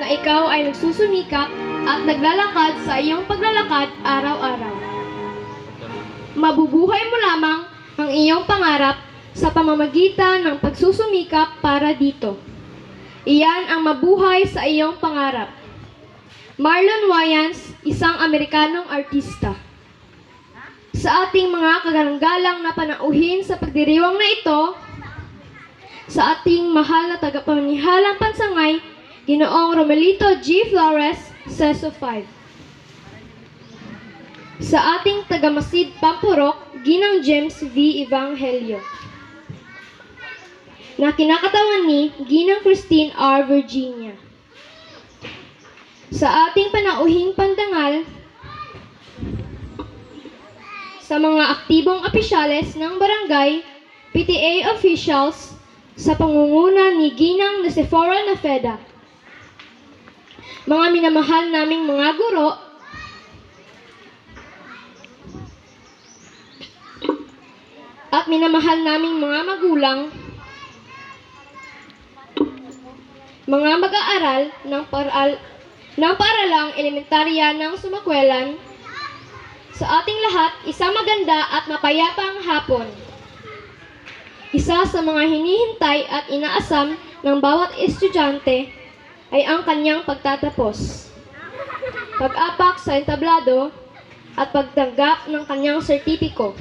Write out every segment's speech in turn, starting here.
na ikaw ay nagsusumikap at naglalakad sa iyong paglalakad araw-araw. Mabubuhay mo lamang ang iyong pangarap sa pamamagitan ng pagsusumikap para dito. Iyan ang mabuhay sa iyong pangarap. Marlon Wayans, isang Amerikanong artista. Sa ating mga kagalang-galang na panauhin sa pagdiriwang na ito, sa ating mahal na tagapamanihalang pansangay, Ginoong Romelito G. Flores, Seso 5. Sa ating tagamasid Pampurok, Ginang James V. Evangelio. Na kinakatawan ni Ginang Christine R. Virginia. Sa ating panauhing pandangal, sa mga aktibong opisyales ng barangay, PTA officials, sa pangunguna ni Ginang Nasefora Nafeda. Mga minamahal naming mga guro, at minamahal naming mga magulang, mga mag-aaral ng paaralang elementarya ng Sumakwelan, sa ating lahat, isang maganda at mapayapang hapon. Isa sa mga hinihintay at inaasam ng bawat estudyante ay ang kanyang pagtatapos, pag-apak sa entablado at pagtanggap ng kanyang sertipiko.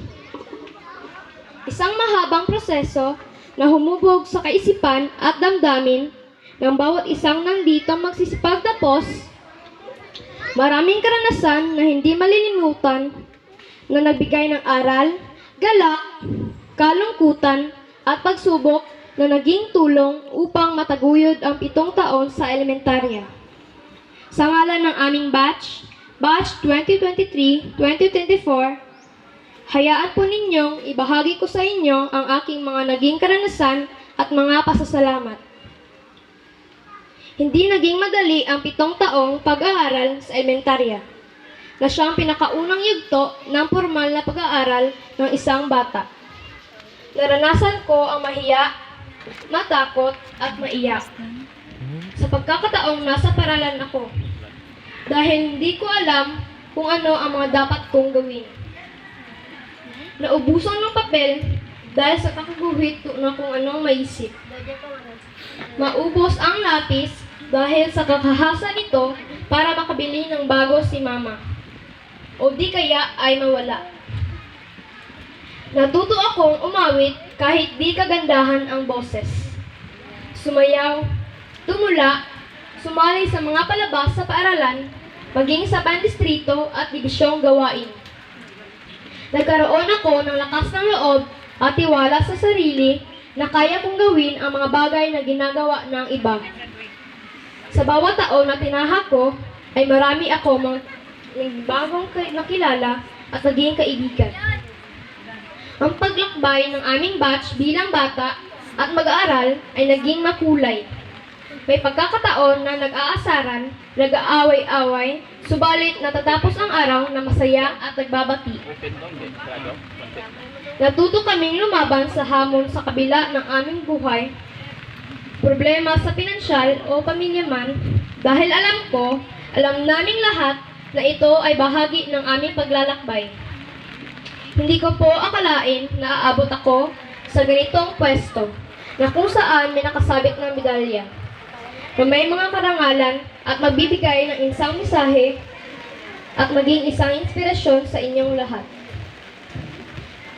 Isang mahabang proseso na humubog sa kaisipan at damdamin ng bawat isang nandito magsisipagtapos. Maraming karanasan na hindi malilimutan na nagbigay ng aral, galak, kalungkutan at pagsubok na naging tulong upang mataguyod ang 7 taon sa elementarya. Sa ngalan ng aming batch 2023-2024, hayaan po ninyong ibahagi ko sa inyo ang aking mga naging karanasan at mga pasasalamat. Hindi naging madali ang 7 taong pag-aaral sa elementarya, na siyang pinakaunang yugto ng formal na pag-aaral ng isang bata. Naranasan ko ang mahiya, matakot at maiyak. Sa pagkakataong nasa paralan ako, dahil hindi ko alam kung ano ang mga dapat kong gawin. Naubusan ng papel dahil sa kakaguhit na kung anong maisip. Maubos ang lapis dahil sa kakahasa nito para makabili ng bago si mama. O di kaya ay mawala. Natuto akong umawit kahit di kagandahan ang boses. Sumayaw, tumula, sumali sa mga palabas sa paaralan, maging sa pandistrito at dibisyong gawain. Nagkaroon ako ng lakas ng loob at tiwala sa sarili na kaya kong gawin ang mga bagay na ginagawa ng iba. Sa bawat taon na tinahak ko, ay marami ako mga bagong nakilala at naging kaibigan. Ang paglakbay ng aming batch bilang bata at mag-aaral ay naging makulay. May pagkakataon na nag-aasaran, nag-aaway-away, subalit natatapos ang araw na masaya at nagbabati. Natuto kaming lumaban sa hamon sa kabila ng aming buhay, problema sa pinansyal o pamilya man, dahil alam naming lahat na ito ay bahagi ng aming paglalakbay. Hindi ko po akalain na aabot ako sa ganitong pwesto, na kung saan may nakasabit ng medalya, na may mga karangalan at magbibigay ng isang mensahe at maging isang inspirasyon sa inyong lahat.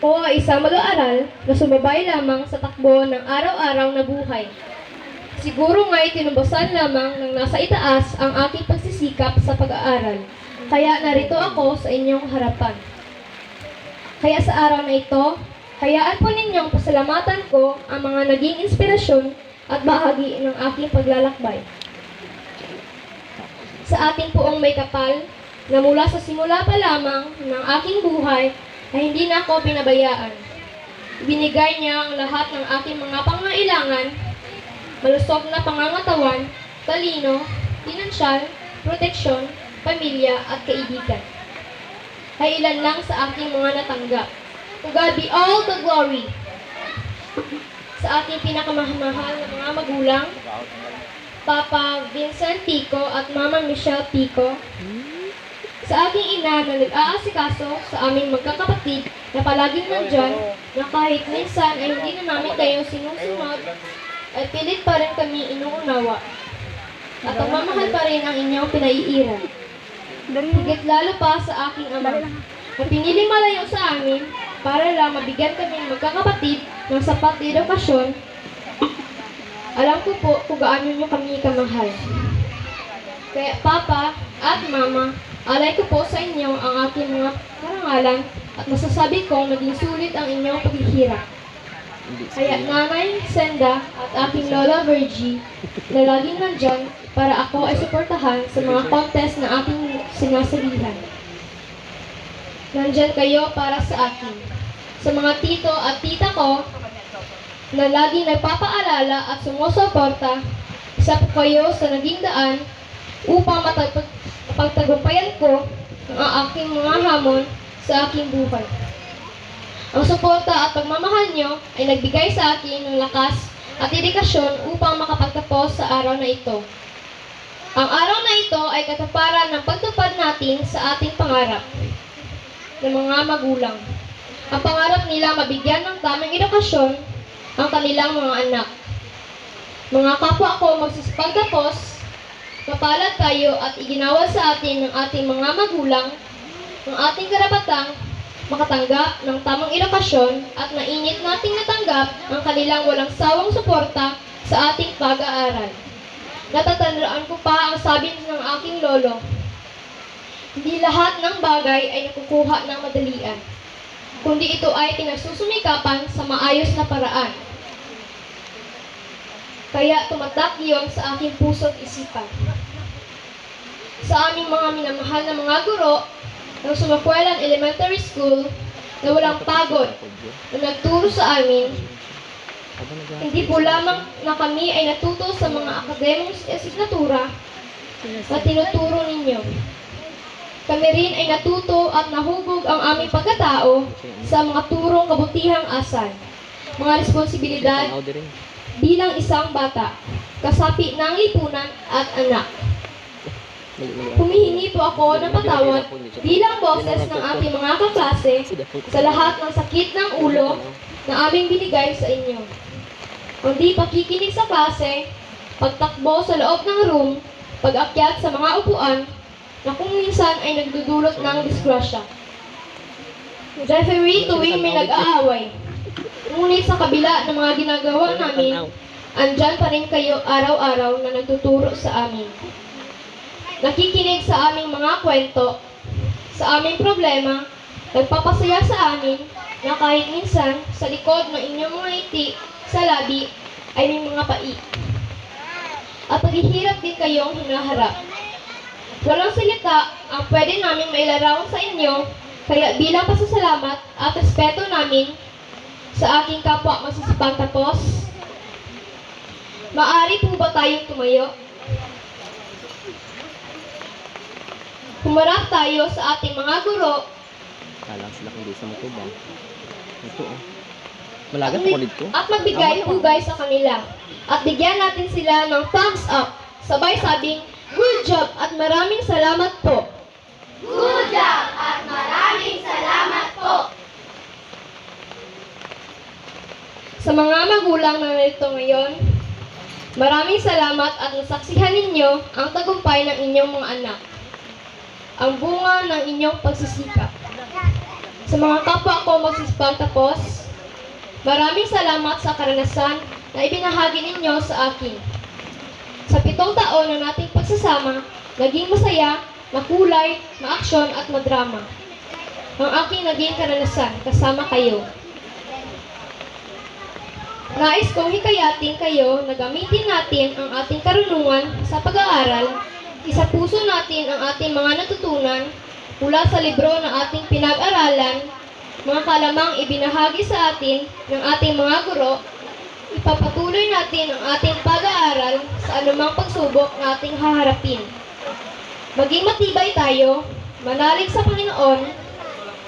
O ay isang mag-aaral na sumabay lamang sa takbo ng araw-araw na buhay. Siguro nga'y tinumbasan lamang ng nasa itaas ang aking pagsisikap sa pag-aaral, kaya narito ako sa inyong harapan. Kaya sa araw na ito, hayaan po ninyong pasalamatan ko ang mga naging inspirasyon at bahagi ng aking paglalakbay. Sa ating poong may kapal, na mula sa simula pa lamang ng aking buhay ay hindi na ako pinabayaan. Binigay niya ang lahat ng aking mga pangailangan, malusog na pangangatawan, talino, pinansyal, proteksyon, pamilya at kaibigan. Ay ilan lang sa aking mga natanggap. To God be all the glory. Sa aking pinakamahal na mga magulang, Papa Vincent Gwen Tico at Mama Michelle Tico, sa aking ina na nag-aasikaso sa aming magkakapatid na palaging nandyan na kahit minsan ay hindi na namin kayo sinusunod ay pilit pa rin kami inuunawa at pagmamahal pa rin ang inyong pinaiiran. Higit lalo pa sa aking ama na piniling malayo sa amin para lang mabigyan kaming magkakapatid ng sapat na edukasyon. Alam ko po kung gaano nyo kami kamahal. Kaya Papa at Mama, alay ko po sa inyo ang aking mga karangalan at masasabi kong naging sulit ang inyong paghihirap. Kaya Nanay Senda at aking Lola Virgie na laging nandyan para ako ay suportahan sa mga contest na aking sinasalihan. Nandyan kayo para sa akin. Sa mga tito at tita ko na laging nagpapaalala at sumusuporta, isa po kayo sa naging daan upang mapagtagumpayan ko ang aking mga hamon sa aking buhay. Ang suporta at pagmamahal nyo ay nagbigay sa akin ng lakas at dedikasyon upang makapagtapos sa araw na ito. Ang araw na ito ay katuparan ng pagtupad natin sa ating pangarap ng mga magulang. Ang pangarap nila mabigyan ng tamang edukasyon ang kanilang mga anak. Mga kapwa ko magsisipagtapos, mapalad kayo at iginawa sa atin ng ating mga magulang ng ating karapatang makatanggap ng tamang edukasyon at nainit nating natanggap ang kanilang walang sawang suporta sa ating pag-aaral. Natatandaan ko pa ang sabi ng aking lolo, hindi lahat ng bagay ay nakukuha ng madalian, kundi ito ay pinagsusumikapan sa maayos na paraan. Kaya tumatak iyon sa aking puso't isipan. Sa aming mga minamahal na mga guro ng Sumakwelan Elementary School na walang pagod na nagturo sa amin, hindi po lamang na kami ay natuto sa mga akademikong asignatura na tinuturo ninyo. Kami rin ay natuto at nahubog ang aming pagkatao sa mga turong kabutihang asal, mga responsibilidad bilang isang bata, kasapi ng lipunan at anak. Humihingi po ako ng patawad bilang boses ng ating mga kaklase sa lahat ng sakit ng ulo na aming binigay sa inyo. Kundi pakikinig sa klase, pagtakbo sa loob ng room, pag-akyat sa mga upuan, na kung minsan ay nagdudulot ng disgrasya. Referee tuwing may nag-aaway. Ngunit sa kabila ng mga ginagawa namin, andyan pa rin kayo araw-araw na nagtuturo sa amin. Nakikinig sa aming mga kwento, sa aming problema, nagpapasaya sa amin na kahit minsan sa likod ng inyong mga ngiti sa labi ay may mga pai. At paghihirap din kayong hinaharap. Walang salita ang pwede namin mailarawan sa inyo, kaya bilang pasasalamat at respeto namin sa aking kapwa magsisipagtapos, maaari po ba tayong tumayo? Humarap tayo sa ating mga guro. Kalang sila kung di sa matubang. Ito oh. Malagat ako dito. At magbigay hugay sa kanila. At bigyan natin sila ng thumbs up. Sabay sabing, good job at maraming salamat po. Good job at maraming salamat po. Sa mga magulang na narito ngayon, maraming salamat at nasaksihan ninyo ang tagumpay ng inyong mga anak. Ang bunga ng inyong pagsisikap. Sa mga kapwa ko magsisipagtapos, maraming salamat sa karanasan na ibinahagi ninyo sa akin. Sa 7 taon na nating pagsasama, naging masaya, makulay, maaksyon at madrama. Ang aking naging karanasan kasama kayo. Nais kong hikayatin kayo na gamitin natin ang ating karunungan sa pag-aaral, isa puso natin ang ating mga natutunan mula sa libro na ating pinag-aralan, mga kalamang ibinahagi sa atin ng ating mga guro, ipapatuloy natin ang ating pag-aaral sa anumang pagsubok na ating haharapin. Maging matibay tayo, manalig sa Panginoon,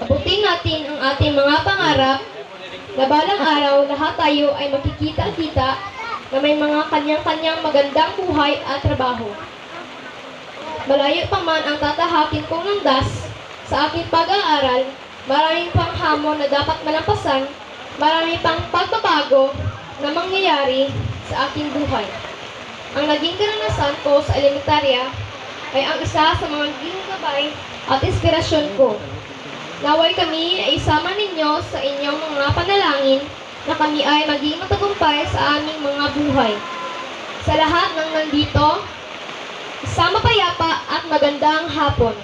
abutin natin ang ating mga pangarap, na balang araw lahat tayo ay makikita-kita na may mga kanyang-kanyang magandang buhay at trabaho. Malayo pa man ang tatahakin kong landas sa aking pag-aaral, maraming pang hamon na dapat malampasan, marami pang pagbabago na mangyayari sa aking buhay. Ang naging karanasan ko sa elementarya ay ang isa sa mga naging gabay at inspirasyon ko. Naway kami ay isama ninyo sa inyong mga panalangin na kami ay maging matagumpay sa aming mga buhay. Sa lahat ng nandito, isang mapayapa at magandang hapon.